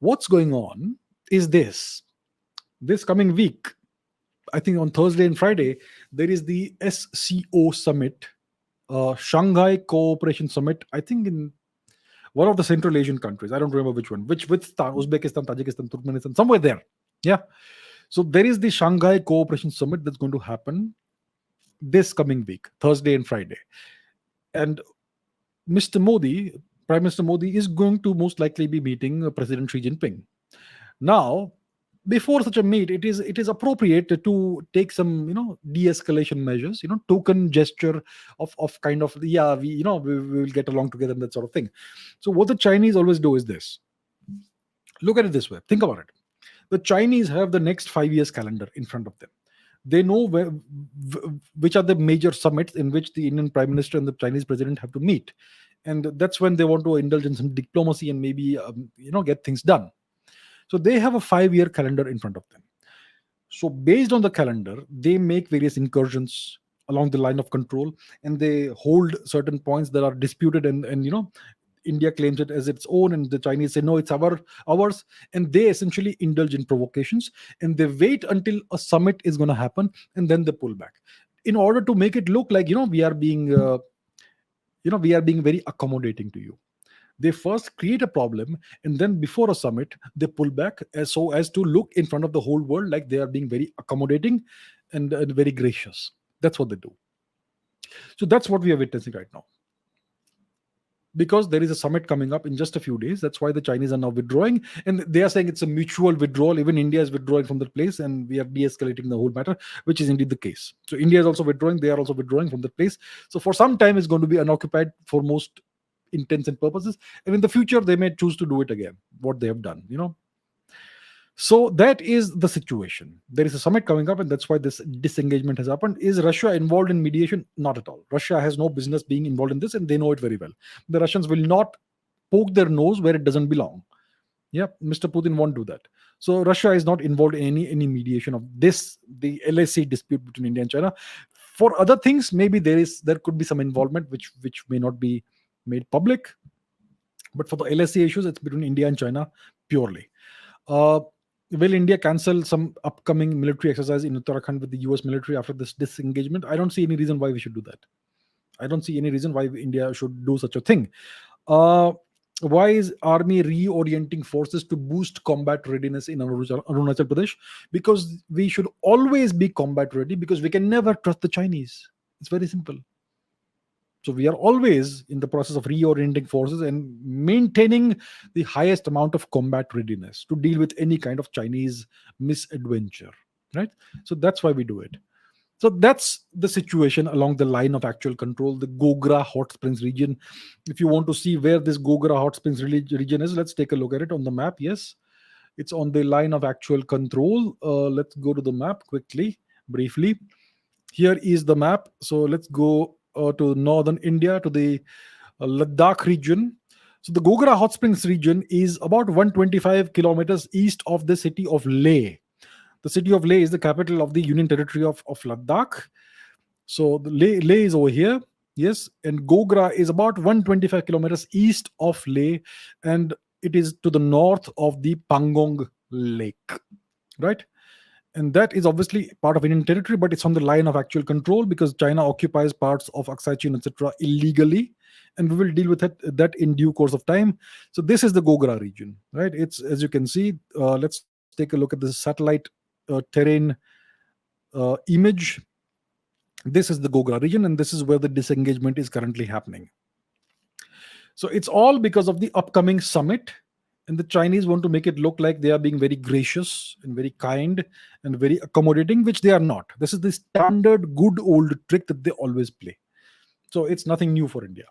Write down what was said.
What's going on is this coming week, I think on Thursday and Friday, there is the SCO summit, Shanghai Cooperation Summit, I think in one of the Central Asian countries. I don't remember which one, which with Uzbekistan, Tajikistan, Turkmenistan, somewhere there. Yeah. So there is the Shanghai Cooperation Summit that's going to happen this coming week, Thursday and Friday. And Mr. Modi, Prime Minister Modi, is going to most likely be meeting President Xi Jinping. Now, before such a meet, it is appropriate to take some de-escalation measures, token gesture of kind of, yeah, we will get along together and that sort of thing. So what the Chinese always do is this. Look at it this way. Think about it. The Chinese have the next 5 years calendar in front of them. They know which are the major summits in which the Indian Prime Minister and the Chinese President have to meet, and that's when they want to indulge in some diplomacy and maybe get things done. So they have a 5 year calendar in front of them. So based on the calendar, they make various incursions along the line of control, and they hold certain points that are disputed, and India claims it as its own, and the Chinese say no, it's ours, and they essentially indulge in provocations, and they wait until a summit is going to happen, and then they pull back in order to make it look like we are being very accommodating to you. They first create a problem, and then before a summit they pull back so as to look in front of the whole world like they are being very accommodating and very gracious. That's what they do. So that's what we are witnessing right now, because there is a summit coming up in just a few days. That's why the Chinese are now withdrawing, and they are saying it's a mutual withdrawal. Even India is withdrawing from that place, and we are de-escalating the whole matter, which is indeed the case. So India is also withdrawing, they are also withdrawing from that place. So for some time it's going to be unoccupied for most intents and purposes, and in the future they may choose to do it again, what they have done. So that is the situation. There is a summit coming up, and that's why this disengagement has happened. Is Russia involved in mediation? Not at all. Russia has no business being involved in this, and they know it very well. The Russians will not poke their nose where it doesn't belong. Yeah, Mr. Putin won't do that. So Russia is not involved in any mediation of this, the LAC dispute between India and China. For other things, maybe there could be some involvement which may not be made public, but for the LAC issues, it's between India and China purely. Will India cancel some upcoming military exercise in Uttarakhand with the US military after this disengagement? I don't see any reason why we should do that. I don't see any reason why India should do such a thing. Why is army reorienting forces to boost combat readiness in Arunachal Pradesh? Because we should always be combat ready, because we can never trust the Chinese. It's very simple. So we are always in the process of reorienting forces and maintaining the highest amount of combat readiness to deal with any kind of Chinese misadventure, right? So that's why we do it. So that's the situation along the line of actual control, the Gogra Hot Springs region. If you want to see where this Gogra Hot Springs region is, let's take a look at it on the map. Yes, it's on the line of actual control. Let's go to the map quickly, briefly. Here is the map. So let's go to northern India, to the Ladakh region. So the Gogra Hot Springs region is about 125 kilometers east of the city of Leh. The city of Leh is the capital of the Union Territory of Ladakh. So the Leh is over here. Yes, and Gogra is about 125 kilometers east of Leh, and it is to the north of the Pangong Lake, right? And that is obviously part of Indian territory, but it's on the line of actual control because China occupies parts of Aksai Chin, etc., illegally, and we will deal with that in due course of time. So this is the Gogra region, right? It's, as you can see. Let's take a look at the satellite terrain image. This is the Gogra region, and this is where the disengagement is currently happening. So it's all because of the upcoming summit. And the Chinese want to make it look like they are being very gracious and very kind and very accommodating, which they are not. This is the standard good old trick that they always play. So it's nothing new for India.